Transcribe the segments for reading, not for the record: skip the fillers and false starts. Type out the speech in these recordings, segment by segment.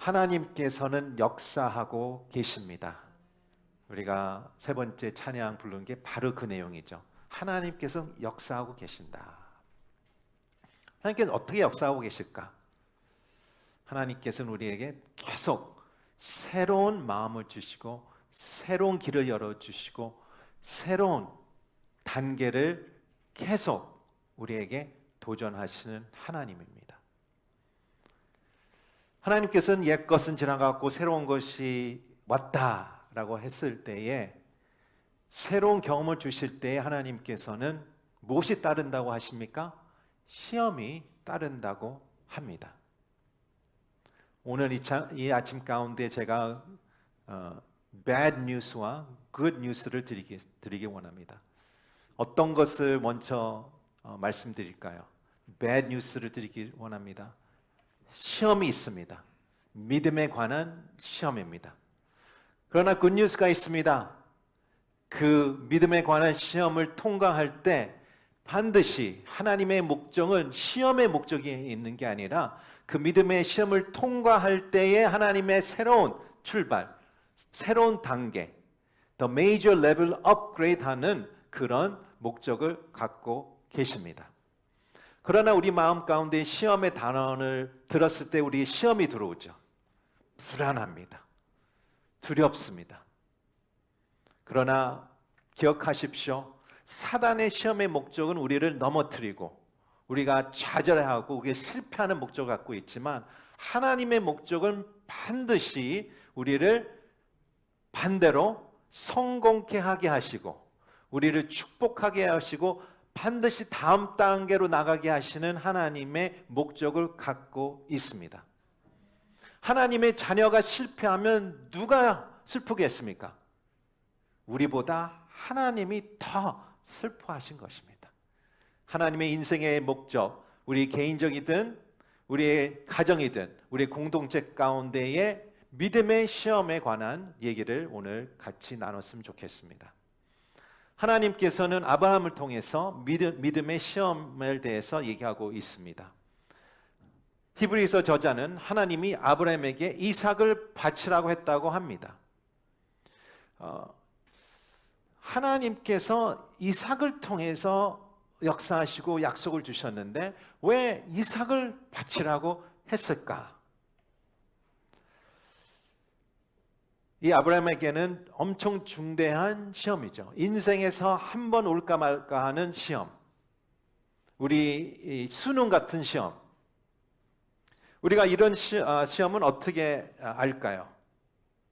하나님께서는 역사하고 계십니다. 우리가 세 번째 찬양 부른 게 바로 그 내용이죠. 하나님께서 역사하고 계신다. 하나님께서 어떻게 역사하고 계실까? 하나님께서는 우리에게 계속 새로운 마음을 주시고 새로운 길을 열어주시고 새로운 단계를 계속 우리에게 도전하시는 하나님입니다. 하나님께서는 옛 것은 지나갔고 새로운 것이 왔다라고 했을 때에 새로운 경험을 주실 때에 하나님께서는 무엇이 따른다고 하십니까? 시험이 따른다고 합니다. 오늘 이 아침 가운데 제가 bad news와 good news를 드리기 원합니다. 어떤 것을 먼저 말씀드릴까요? bad news를 드리기 원합니다. 시험이 있습니다. 믿음에 관한 시험입니다. 그러나 good news가 있습니다. 그 믿음에 관한 시험을 통과할 때 반드시 하나님의 목적은 시험의 목적이 있는 게 아니라 그 믿음의 시험을 통과할 때에 하나님의 새로운 출발, 새로운 단계, the major level upgrade 하는 그런 목적을 갖고 계십니다. 그러나 우리 마음 가운데 시험의 단어를 들었을 때 우리 시험이 들어오죠. 불안합니다. 두렵습니다. 그러나 기억하십시오. 사단의 시험의 목적은 우리를 넘어뜨리고 우리가 좌절하고 우리가 실패하는 목적을 갖고 있지만 하나님의 목적은 반드시 우리를 반대로 성공케 하게 하시고 우리를 축복하게 하시고 반드시 다음 단계로 나가게 하시는 하나님의 목적을 갖고 있습니다. 하나님의 자녀가 실패하면 누가 슬프겠습니까? 우리보다 하나님이 더 슬퍼하신 것입니다. 하나님의 인생의 목적, 우리 개인적이든 우리의 가정이든 우리 공동체 가운데의 믿음의 시험에 관한 얘기를 오늘 같이 나눴으면 좋겠습니다. 하나님께서는 아브라함을 통해서 믿음의 시험에 대해서 얘기하고 있습니다. 히브리서 저자는 하나님이 아브라함에게 이삭을 바치라고 했다고 합니다. 하나님께서 이삭을 통해서 역사하시고 약속을 주셨는데 왜 이삭을 바치라고 했을까? 이 아브라함에게는 엄청 중대한 시험이죠. 인생에서 한 번 올까 말까 하는 시험. 우리 수능 같은 시험. 우리가 이런 시험은 어떻게 알까요?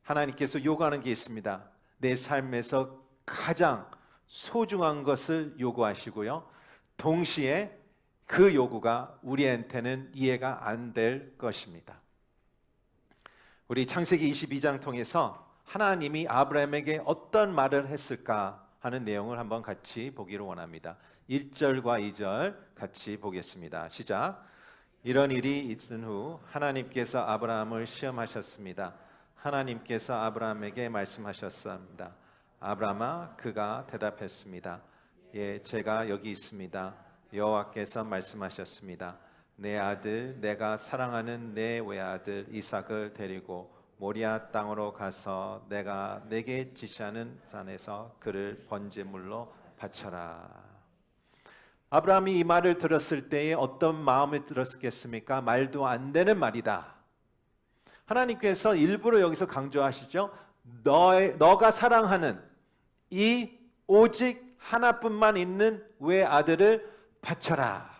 하나님께서 요구하는 게 있습니다. 내 삶에서 가장 소중한 것을 요구하시고요. 동시에 그 요구가 우리한테는 이해가 안 될 것입니다. 우리 창세기 22장 통해서 하나님이 아브라함에게 어떤 말을 했을까 하는 내용을 한번 같이 보기를 원합니다. 1절과 2절 같이 보겠습니다. 시작. 이런 일이 있은 후 하나님께서 아브라함을 시험하셨습니다. 하나님께서 아브라함에게 말씀하셨습니다. 아브라함아, 그가 대답했습니다. 예, 제가 여기 있습니다. 여호와께서 말씀하셨습니다. 내 아들, 내가 사랑하는 내 외아들 이삭을 데리고 모리아 땅으로 가서 내가 내게 지시하는 산에서 그를 번제물로 바쳐라. 아브라함이 이 말을 들었을 때에 어떤 마음이 들었겠습니까? 말도 안 되는 말이다. 하나님께서 일부러 여기서 강조하시죠. 너가 사랑하는 이 오직 하나뿐만 있는 외아들을 바쳐라.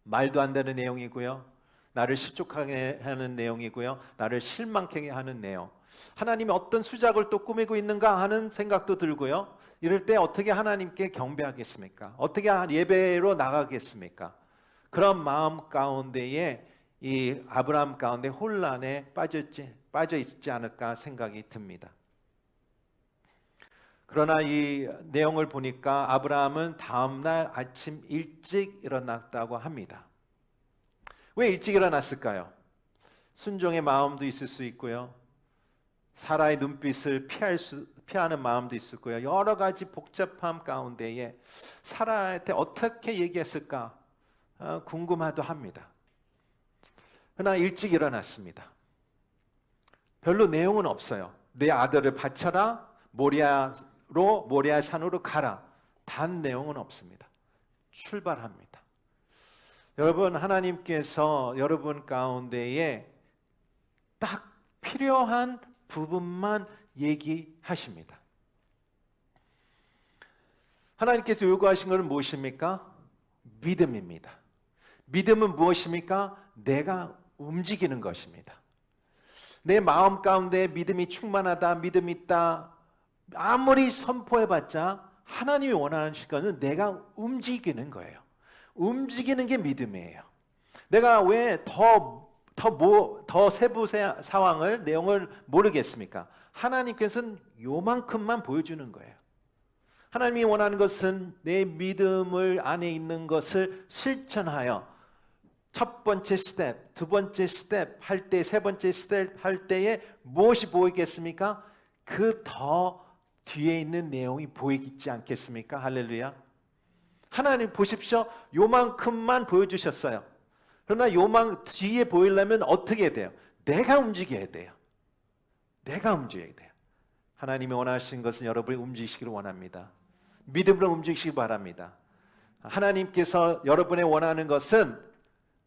말도 안 되는 내용이고요. 나를 실족하게 하는 내용이고요. 나를 실망하게 하는 내용. 하나님이 어떤 수작을 또 꾸미고 있는가 하는 생각도 들고요. 이럴 때 어떻게 하나님께 경배하겠습니까? 어떻게 예배로 나가겠습니까? 그런 마음 가운데에 이 아브라함 가운데 혼란에 빠져 있지 않을까 생각이 듭니다. 그러나 이 내용을 보니까 아브라함은 다음날 아침 일찍 일어났다고 합니다. 왜 일찍 일어났을까요? 순종의 마음도 있을 수 있고요. 사라의 눈빛을 피하는 마음도 있을 거예요. 여러 가지 복잡함 가운데에 사라한테 어떻게 얘기했을까 궁금하도 합니다. 그러나 일찍 일어났습니다. 별로 내용은 없어요. 내 아들을 바쳐라, 모리아 산으로 가라. 단 내용은 없습니다. 출발합니다. 여러분, 하나님께서 여러분 가운데에 딱 필요한 부분만 얘기하십니다. 하나님께서 요구하신 것은 무엇입니까? 믿음입니다. 믿음은 무엇입니까? 내가 움직이는 것입니다. 내 마음 가운데 믿음이 충만하다, 믿음이 있다, 아무리 선포해봤자 하나님이 원하는 것은 내가 움직이는 거예요. 움직이는 게 믿음이에요. 내가 왜 더 세부 상황을, 내용을 모르겠습니까? 하나님께서는 요만큼만 보여주는 거예요. 하나님이 원하는 것은 내 믿음을 안에 있는 것을 실천하여 첫 번째 스텝, 두 번째 스텝 할 때, 세 번째 스텝 할 때에 무엇이 보이겠습니까? 그 더 뒤에 있는 내용이 보이지 않겠습니까? 할렐루야. 하나님 보십시오. 요만큼만 보여주셨어요. 그러나 뒤에 보이려면 어떻게 돼요? 내가 움직여야 돼요. 내가 움직여야 돼요. 하나님이 원하신 것은 여러분이 움직이시기를 원합니다. 믿음으로 움직이시기 바랍니다. 하나님께서 여러분의 원하는 것은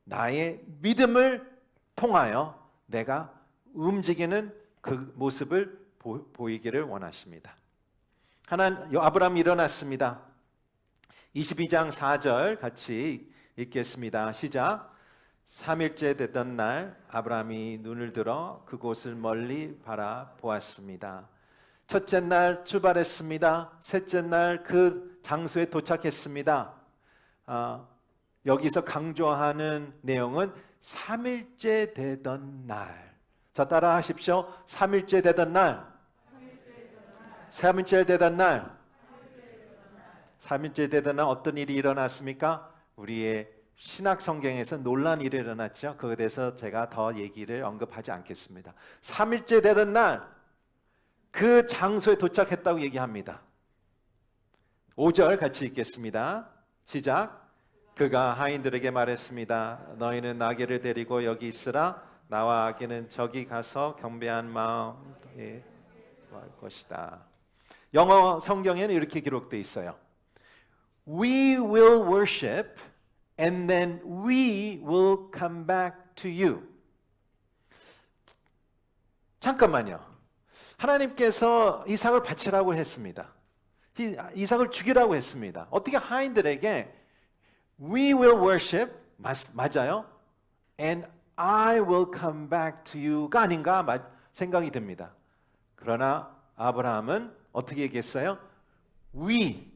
나의 믿음을 통하여 내가 움직이는 그 모습을 보이기를 원하십니다. 아브라함이 일어났습니다. 22장 4절 같이 읽겠습니다. 시작. 3일째 되던 날 아브라함이 눈을 들어 그곳을 멀리 바라보았습니다. 첫째 날 출발했습니다. 셋째 날 그 장소에 도착했습니다. 여기서 강조하는 내용은 3일째 되던 날. 자, 따라 하십시오. 3일째 되던 날. 3일째 되던 날. 3일째 되던 날 어떤 일이 일어났습니까? 우리의 신약 성경에서 놀란 일이 일어났죠. 그것에 대해서 제가 더 얘기를 언급하지 않겠습니다. 3일째 되던 날 그 장소에 도착했다고 얘기합니다. 5절 같이 읽겠습니다. 시작. 그가 하인들에게 말했습니다. 너희는 나귀를 데리고 여기 있으라. 나와 아기는 저기 가서 경배한 마음에 할 것이다. 영어 성경에는 이렇게 기록되어 있어요. We will worship and then we will come back to you. 잠깐만요. 하나님께서 이삭을 바치라고 했습니다. 이삭을 죽이라고 했습니다. 어떻게 하인들에게 We will worship, 맞아요? And I will come back to you가 아닌가 생각이 듭니다. 그러나 아브라함은 어떻게 얘기했어요? We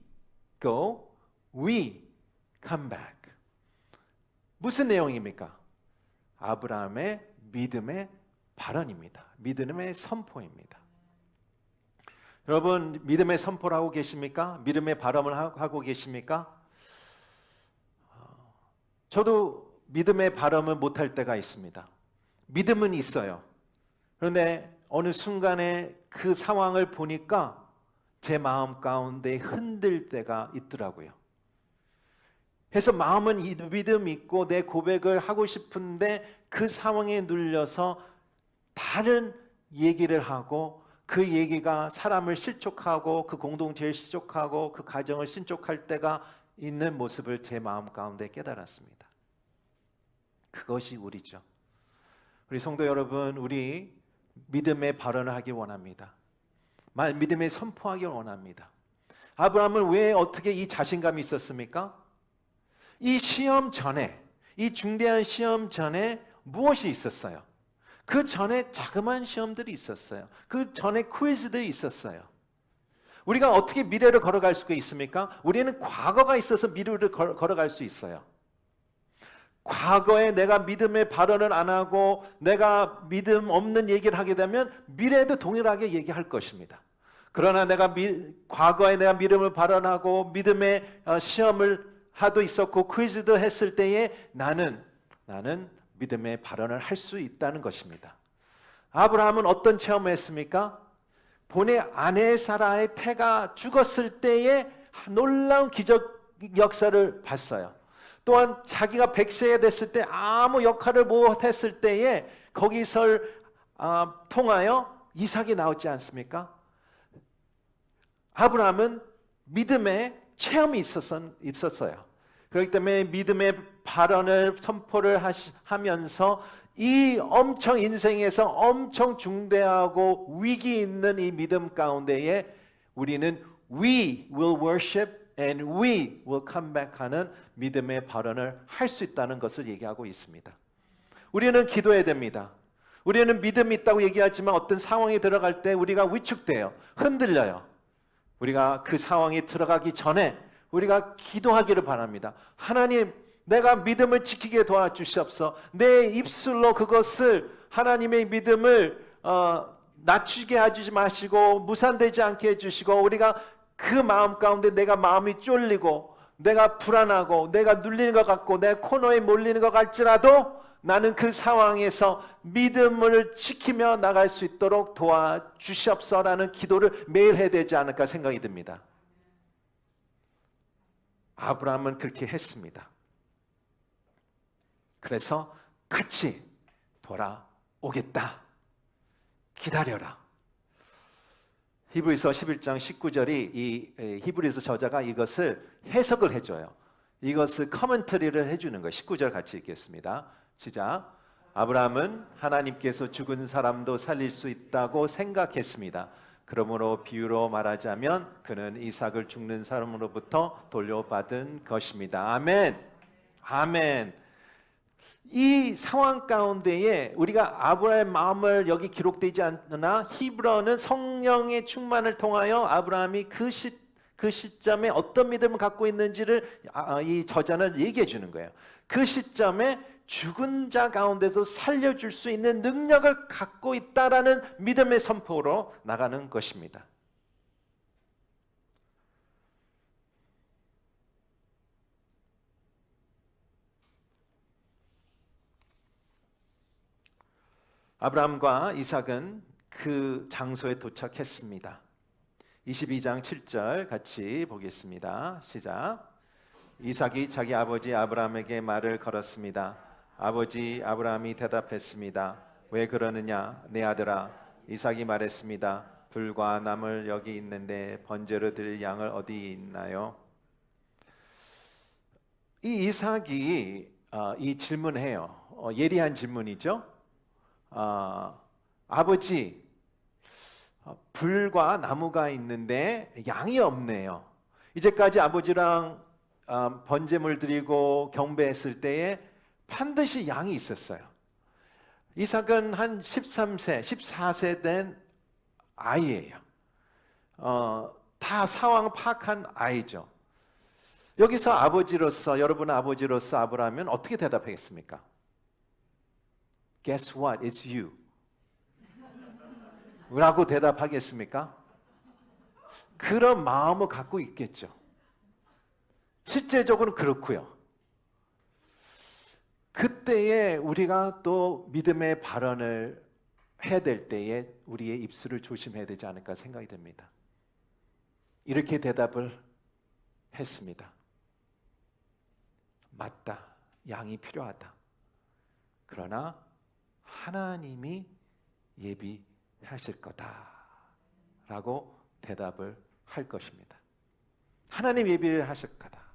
go, we come back. 무슨 내용입니까? 아브라함의 믿음의 발언입니다. 믿음의 선포입니다. 여러분, 믿음의 선포를 하고 계십니까? 믿음의 발언을 하고 계십니까? 저도 믿음의 발언을 못할 때가 있습니다. 믿음은 있어요. 그런데 어느 순간에 그 상황을 보니까 제 마음 가운데 흔들 때가 있더라고요. 그래서 마음은 믿음 있고 내 고백을 하고 싶은데 그 상황에 눌려서 다른 얘기를 하고 그 얘기가 사람을 실족하고 그 공동체를 실족하고 그 가정을 실족할 때가 있는 모습을 제 마음 가운데 깨달았습니다. 그것이 우리죠. 우리 성도 여러분, 우리 믿음의 발언을 하길 원합니다. 믿음의 선포하길 원합니다. 아브라함은 왜 어떻게 이 자신감이 있었습니까? 이 시험 전에, 이 중대한 시험 전에 무엇이 있었어요? 그 전에 자그마한 시험들이 있었어요. 그 전에 퀴즈들이 있었어요. 우리가 어떻게 미래를 걸어갈 수가 있습니까? 우리는 과거가 있어서 미래를 걸어갈 수 있어요. 과거에 내가 믿음의 발언을 안 하고 내가 믿음 없는 얘기를 하게 되면 미래에도 동일하게 얘기할 것입니다. 그러나 과거에 내가 믿음을 발언하고 믿음의 시험을 하도 있었고 퀴즈도 했을 때에 나는 믿음의 발언을 할 수 있다는 것입니다. 아브라함은 어떤 체험을 했습니까? 본의 아내 사라의 태가 죽었을 때에 놀라운 기적 역사를 봤어요. 또한 자기가 100세가 됐을 때 아무 역할을 못했을 때에 거기서 통하여 이삭이 나오지 않습니까? 아브라함은 믿음의 체험이 있었어요. 그렇기 때문에 믿음의 발언을 선포를 하면서 이 엄청 인생에서 엄청 중대하고 위기 있는 이 믿음 가운데에 우리는 We will worship and we will come back 하는 믿음의 발언을 할 수 있다는 것을 얘기하고 있습니다. 우리는 기도해야 됩니다. 우리는 믿음이 있다고 얘기하지만 어떤 상황에 들어갈 때 우리가 위축돼요. 흔들려요. 우리가 그 상황에 들어가기 전에 우리가 기도하기를 바랍니다. 하나님, 내가 믿음을 지키게 도와주시옵소서. 내 입술로 그것을 하나님의 믿음을 낮추게 해주지 마시고 무산되지 않게 해주시고 우리가 그 마음 가운데 내가 마음이 쫄리고 내가 불안하고 내가 눌리는 것 같고 내가 코너에 몰리는 것 같지라도 나는 그 상황에서 믿음을 지키며 나갈 수 있도록 도와주시옵소서라는 기도를 매일 해야 되지 않을까 생각이 듭니다. 아브라함은 그렇게 했습니다. 그래서 같이 돌아오겠다. 기다려라. 히브리서 11장 19절이 이 히브리서 저자가 이것을 해석을 해줘요. 이것을 커멘터리를 해주는 거예요. 19절 같이 읽겠습니다. 시작. 아브라함은 하나님께서 죽은 사람도 살릴 수 있다고 생각했습니다. 그러므로 비유로 말하자면 그는 이삭을 죽는 사람으로부터 돌려받은 것입니다. 아멘. 아멘. 이 상황 가운데에 우리가 아브라함의 마음을 여기 기록되지 않으나 히브리어는 성령의 충만을 통하여 아브라함이 그 시점에 어떤 믿음을 갖고 있는지를 이 저자는 얘기해 주는 거예요. 그 시점에 죽은 자 가운데서 살려줄 수 있는 능력을 갖고 있다라는 믿음의 선포로 나가는 것입니다. 아브라함과 이삭은 그 장소에 도착했습니다. 22장 7절 같이 보겠습니다. 시작. 이삭이 자기 아버지 아브라함에게 말을 걸었습니다. 아버지 아브라함이 대답했습니다. 왜 그러느냐 내 아들아. 이삭이 말했습니다. 불과 나물 여기 있는데 번제로 드릴 양을 어디 있나요? 이 이삭이 이 질문해요. 예리한 질문이죠. 아버지, 불과 나무가 있는데 양이 없네요. 이제까지 아버지랑 번제물 드리고 경배했을 때에 반드시 양이 있었어요. 이삭은 한 13세, 14세 된 아이예요. 다 상황을 파악한 아이죠. 여기서 아버지로서, 여러분은 아버지로서 아브라함은 어떻게 대답하겠습니까? Guess what? It's you. 라고 대답하겠습니까? 그런 마음을 갖고 있겠죠. 실제적으로 그렇고요. 그때에 우리가 또 믿음의 발언을 해야 될 때에 우리의 입술을 조심해야 되지 않을까 생각이 됩니다. 이렇게 대답을 했습니다. 맞다. 양이 필요하다. 그러나 하나님이 예비하실 거다 라고 대답을 할 것입니다. 하나님 예비를 하실 거다.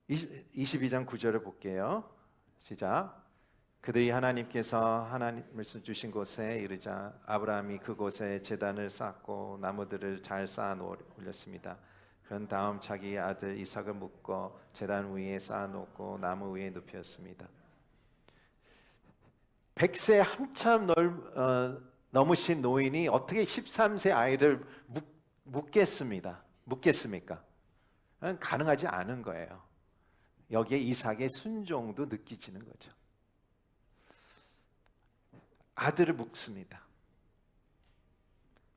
22장 9절을 볼게요. 시작. 그들이 하나님께서 하나님 말씀 주신 곳에 이르자 아브라함이 그곳에 제단을 쌓고 나무들을 잘 쌓아 올렸습니다. 그런 다음 자기 아들 이삭을 묶어 제단 위에 쌓아놓고 나무 위에 눕혔습니다. 100세 한참 넘으신 노인이 어떻게 13세 아이를 묶겠습니까? 가능하지 않은 거예요. 여기에 이삭의 순종도 느껴지는 거죠. 아들을 묶습니다.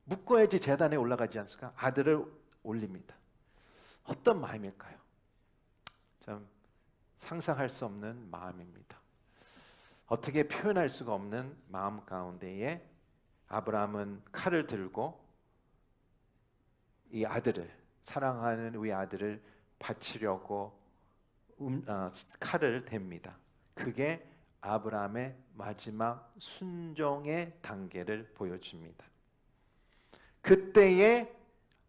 묶어야지 제단에 올라가지 않습니까? 아들을 올립니다. 어떤 마음일까요? 참 상상할 수 없는 마음입니다. 어떻게 표현할 수가 없는 마음 가운데에 아브라함은 칼을 들고 이 아들을 사랑하는 우리 아들을 바치려고 칼을 댑니다. 그게 아브라함의 마지막 순종의 단계를 보여줍니다. 그때에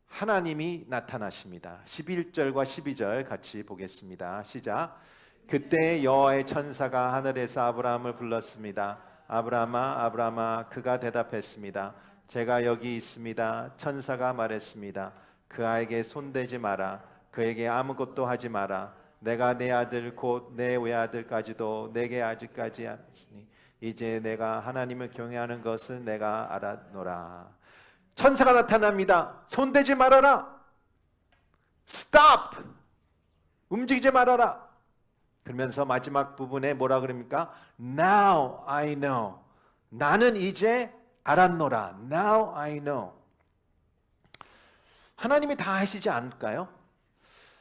하나님이 나타나십니다. 11절과 12절 같이 보겠습니다. 시작. 그때 여호와의 천사가 하늘에서 아브라함을 불렀습니다. 아브라함아, 아브라함아. 그가 대답했습니다. 제가 여기 있습니다. 천사가 말했습니다. 그 아이에게 손대지 마라. 그에게 아무것도 하지 마라. 내가 내 아들 곧 내 외아들까지도 내게 아직까지 않으니 이제 내가 하나님을 경외하는 것은 내가 알았노라. 천사가 나타납니다. 손대지 말아라. Stop. 움직이지 말아라. 그러면서 마지막 부분에 뭐라 그럽니까? Now I know. 나는 이제 알았노라. Now I know. 하나님이 다 하시지 않을까요?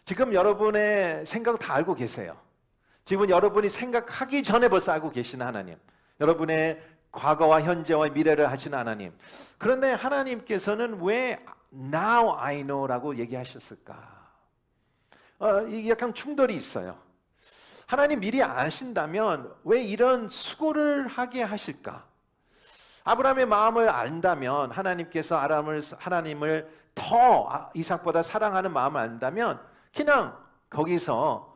지금 여러분의 생각 다 알고 계세요. 지금 여러분이 생각하기 전에 벌써 알고 계시는 하나님. 여러분의 과거와 현재와 미래를 하시는 하나님. 그런데 하나님께서는 왜 Now I know라고 얘기하셨을까? 이게 약간 충돌이 있어요. 하나님 미리 아신다면 왜 이런 수고를 하게 하실까? 아브라함의 마음을 안다면 하나님께서 하나님을 더 이삭보다 사랑하는 마음을 안다면 그냥 거기서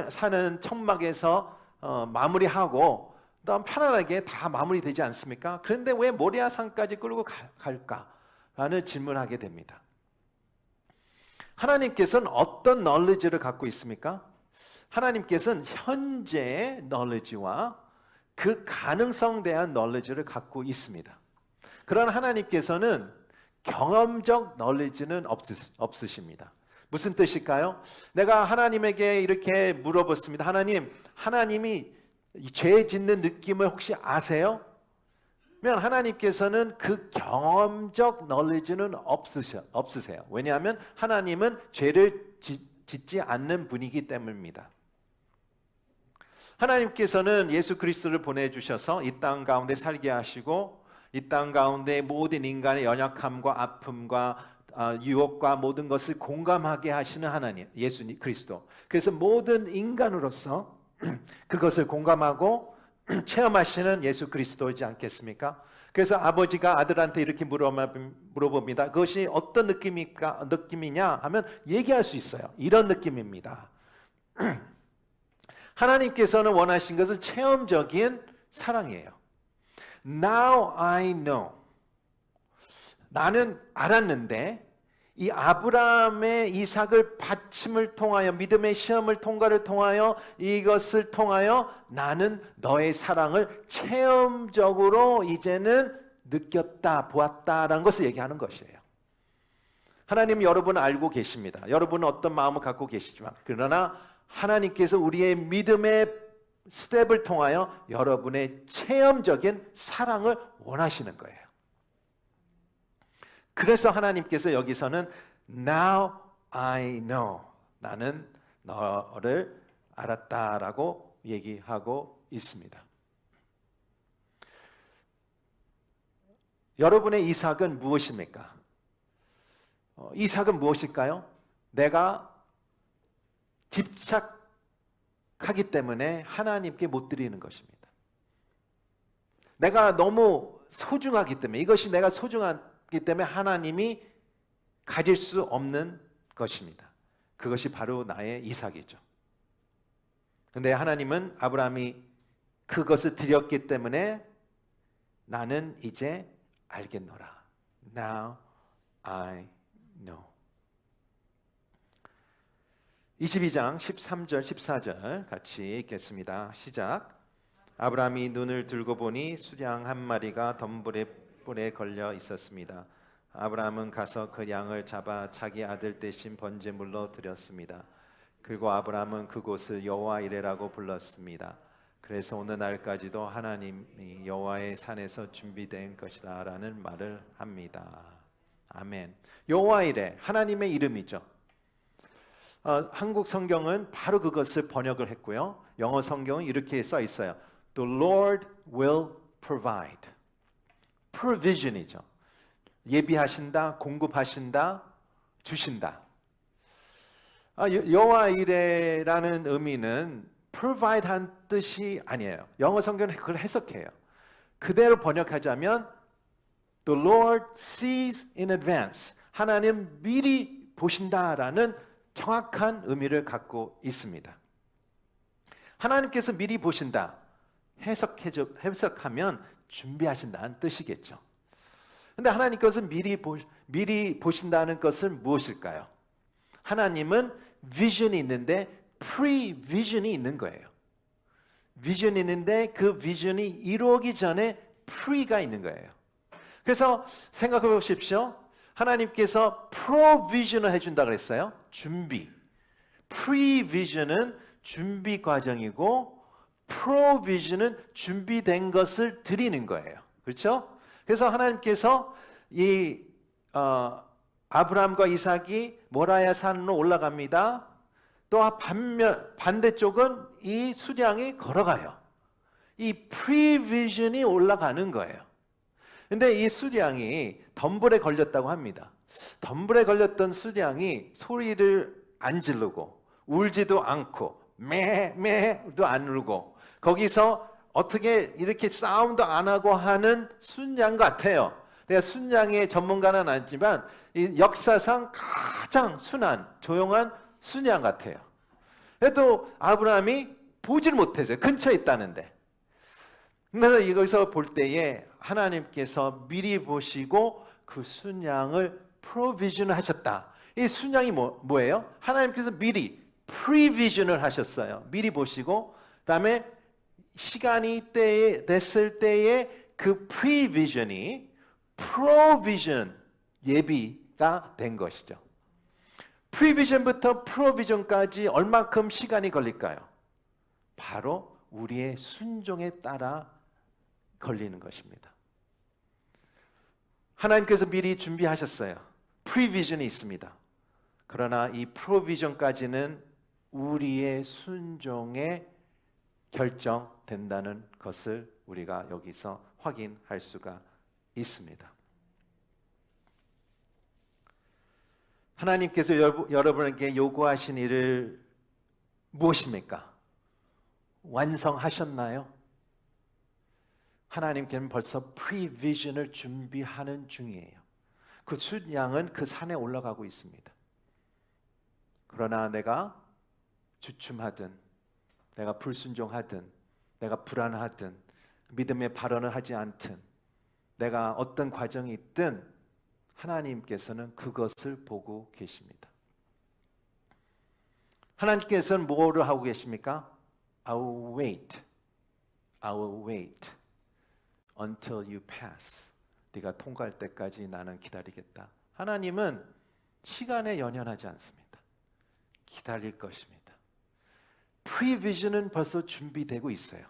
사는 천막에서 마무리하고 그다음 편안하게 다 마무리되지 않습니까? 그런데 왜 모리아산까지 끌고 갈까라는 질문을 하게 됩니다. 하나님께서는 어떤 널리지를 갖고 있습니까? 하나님께서는 현재의 널리지와 그 가능성에 대한 널리지를 갖고 있습니다. 그러나 하나님께서는 경험적 널리지는 없으십니다. 무슨 뜻일까요? 내가 하나님에게 이렇게 물어봤습니다. 하나님이 죄 짓는 느낌을 혹시 아세요? 그러면 하나님께서는 그 경험적 널리지는 없으세요. 왜냐하면 하나님은 죄를 짓지 않는 분이기 때문입니다. 하나님께서는 예수 그리스도를 보내주셔서 이 땅 가운데 살게 하시고 이 땅 가운데 모든 인간의 연약함과 아픔과 유혹과 모든 것을 공감하게 하시는 하나님, 예수 그리스도. 그래서 모든 인간으로서 그것을 공감하고 체험하시는 예수 그리스도이지 않겠습니까? 그래서 아버지가 아들한테 이렇게 물어봅니다. 그것이 어떤 느낌이냐 하면 얘기할 수 있어요. 이런 느낌입니다. 하나님께서는 원하신 것은 체험적인 사랑이에요. Now I know. 나는 알았는데 이 아브라함의 이삭을 바침을 통하여 믿음의 시험을 통과를 통하여 이것을 통하여 나는 너의 사랑을 체험적으로 이제는 느꼈다, 보았다라는 것을 얘기하는 것이에요. 하나님은 여러분을 알고 계십니다. 여러분은 어떤 마음을 갖고 계시지만 그러나 하나님께서 우리의 믿음의 스텝을 통하여 여러분의 체험적인 사랑을 원하시는 거예요. 그래서 하나님께서 여기서는 Now I know. 나는 너를 알았다라고 얘기하고 있습니다. 여러분의 이삭은 무엇입니까? 이삭은 무엇일까요? 내가 집착하기 때문에 하나님께 못 드리는 것입니다. 내가 너무 소중하기 때문에 이것이 내가 소중하기 때문에 하나님이 가질 수 없는 것입니다. 그것이 바로 나의 이삭이죠. 그런데 하나님은 아브라함이 그것을 드렸기 때문에 나는 이제 알겠노라. Now I know. 22장 13절 14절 같이 읽겠습니다. 시작. 아브라함이 눈을 들고 보니 수양 한 마리가 덤불에 뿔에 걸려 있었습니다. 아브라함은 가서 그 양을 잡아 자기 아들 대신 번제물로 드렸습니다. 그리고 아브라함은 그곳을 여호와 이레라고 불렀습니다. 그래서 오늘날까지도 하나님이 여호와의 산에서 준비된 것이다 라는 말을 합니다. 아멘. 여호와 이레, 하나님의 이름이죠. 한국 성경은 바로 그것을 번역을 했고요. 영어 성경은 이렇게 써 있어요. The Lord will provide. provision이죠. 예비하신다, 공급하신다, 주신다. 여호와 이레라는 의미는 provide 한 뜻이 아니에요. 영어 성경은 그걸 해석해요. 그대로 번역하자면 The Lord sees in advance. 하나님 미리 보신다라는 정확한 의미를 갖고 있습니다. 하나님께서 미리 보신다. 해석하면 준비하신다는 뜻이겠죠. 근데 하나님께서 미리 보신다는 것은 무엇일까요? 하나님은 비전이 있는데 프리비전이 있는 거예요. 비전이 있는데 그 비전이 이루어지기 전에 프리가 있는 거예요. 그래서 생각해 보십시오. 하나님께서 프로비전을 해준다 그랬어요. 준비. 프리비전은 준비 과정이고 프로비전은 준비된 것을 드리는 거예요. 그렇죠? 그래서 하나님께서 이 아브라함과 이삭이 모라야 산으로 올라갑니다. 또 반대쪽은 이 수량이 걸어가요. 이 프리비전이 올라가는 거예요. 근데 이 수량이 덤불에 걸렸다고 합니다. 덤불에 걸렸던 수량이 소리를 안 지르고 울지도 않고 매매도 안 울고 거기서 어떻게 이렇게 싸움도 안 하고 하는 순양 같아요. 내가 순양의 전문가는 아니지만 이 역사상 가장 순한 조용한 순양 같아요. 그래도 아브라함이 보질 못했어요. 근처에 있다는데. 그래서 이것을 볼 때에 하나님께서 미리 보시고 그 순양을 프로비전을 하셨다. 이 순양이 뭐예요? 하나님께서 미리 프리비전을 하셨어요. 미리 보시고 그다음에 시간이 됐을 때에 그 프리비전이 프로비전 예비가 된 것이죠. 프리비전부터 프로비전까지 얼마큼 시간이 걸릴까요? 바로 우리의 순종에 따라 걸리는 것입니다. 하나님께서 미리 준비하셨어요. 프리비전이 있습니다. 그러나 이 프로비전까지는 우리의 순종에 결정된다는 것을 우리가 여기서 확인할 수가 있습니다. 하나님께서 여러분에게 요구하신 일을 무엇입니까? 완성하셨나요? 하나님께는 벌써 프리비전을 준비하는 중이에요. 그 순양은 그 산에 올라가고 있습니다. 그러나 내가 주춤하든 내가 불순종하든 내가 불안하든 믿음의 발언을 하지 않든 내가 어떤 과정이 있든 하나님께서는 그것을 보고 계십니다. 하나님께서는 뭐를 하고 계십니까? I will wait. I will wait until you pass. 네가 통과할 때까지 나는 기다리겠다. 하나님은 시간에 연연하지 않습니다. 기다릴 것입니다. 프리비전은 벌써 준비되고 있어요.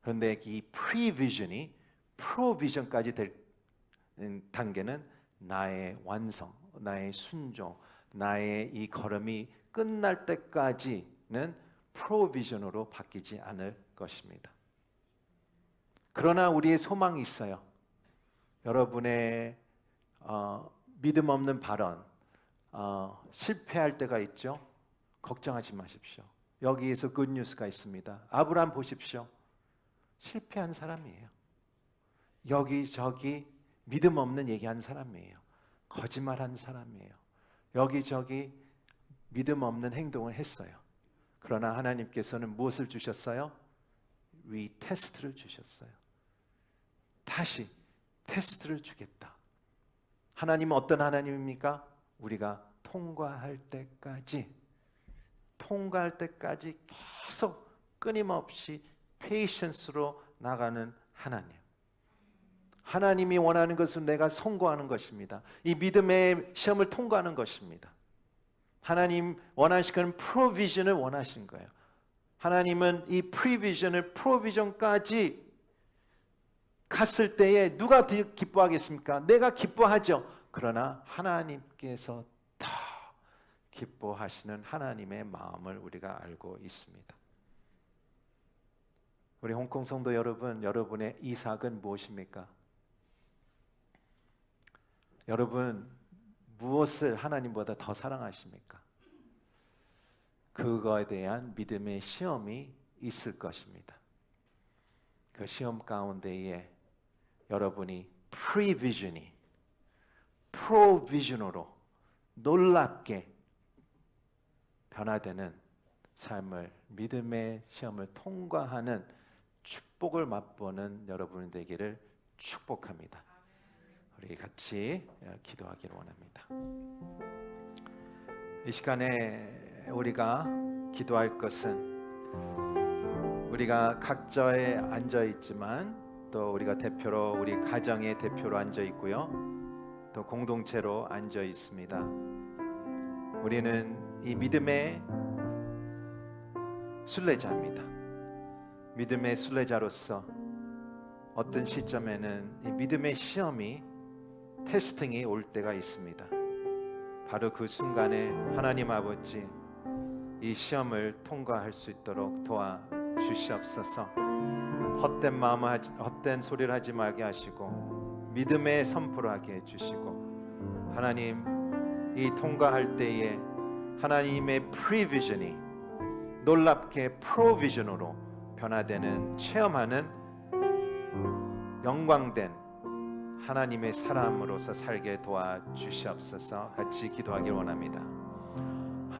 그런데 이 프리비전이 프로비전까지 될 단계는 나의 완성, 나의 순종, 나의 이 걸음이 끝날 때까지는 프로비전으로 바뀌지 않을 것입니다. 그러나 우리의 소망이 있어요. 여러분의 믿음 없는 발언, 실패할 때가 있죠. 걱정하지 마십시오. 여기에서 굿뉴스가 있습니다. 아브라함 보십시오. 실패한 사람이에요. 여기저기 믿음 없는 얘기한 사람이에요. 거짓말한 사람이에요. 여기저기 믿음 없는 행동을 했어요. 그러나 하나님께서는 무엇을 주셨어요? 테스트를 주셨어요. 다시 테스트를 주겠다. 하나님은 어떤 하나님입니까? 우리가 통과할 때까지 계속 끊임없이 페이션스로 나가는 하나님. 하나님이 원하는 것은 내가 성공하는 것입니다. 이 믿음의 시험을 통과하는 것입니다. 하나님 원하시는 프로비전을 원하신 거예요. 하나님은 이 프리비전을 프로비전까지 갔을 때에 누가 더 기뻐하겠습니까? 내가 기뻐하죠. 그러나 하나님께서 더 기뻐하시는 하나님의 마음을 우리가 알고 있습니다. 우리 홍콩 성도 여러분, 여러분의 이삭은 무엇입니까? 여러분, 무엇을 하나님보다 더 사랑하십니까? 그거에 대한 믿음의 시험이 있을 것입니다. 그 시험 가운데에 여러분이 프리비전이 프로비전으로 놀랍게 변화되는 삶을, 믿음의 시험을 통과하는 축복을 맛보는 여러분이 되기를 축복합니다. 우리 같이 기도하기를 원합니다. 이 시간에 우리가 기도할 것은 우리가 각자에 앉아 있지만 또 우리가 대표로, 우리 가정의 대표로 앉아 있고요, 또 공동체로 앉아 있습니다. 우리는 이 믿음의 순례자입니다. 믿음의 순례자로서 어떤 시점에는 이 믿음의 시험이, 테스팅이 올 때가 있습니다. 바로 그 순간에 하나님 아버지, 이 시험을 통과할 수 있도록 도와주시옵소서. 헛된 마음, 헛된 소리를 하지 말게 하시고 믿음의 선포를 하게 해주시고, 하나님 이 통과할 때에 하나님의 프리비전이 놀랍게 프로비전으로 변화되는, 체험하는 영광된 하나님의 사람으로서 살게 도와주시옵소서. 같이 기도하길 원합니다.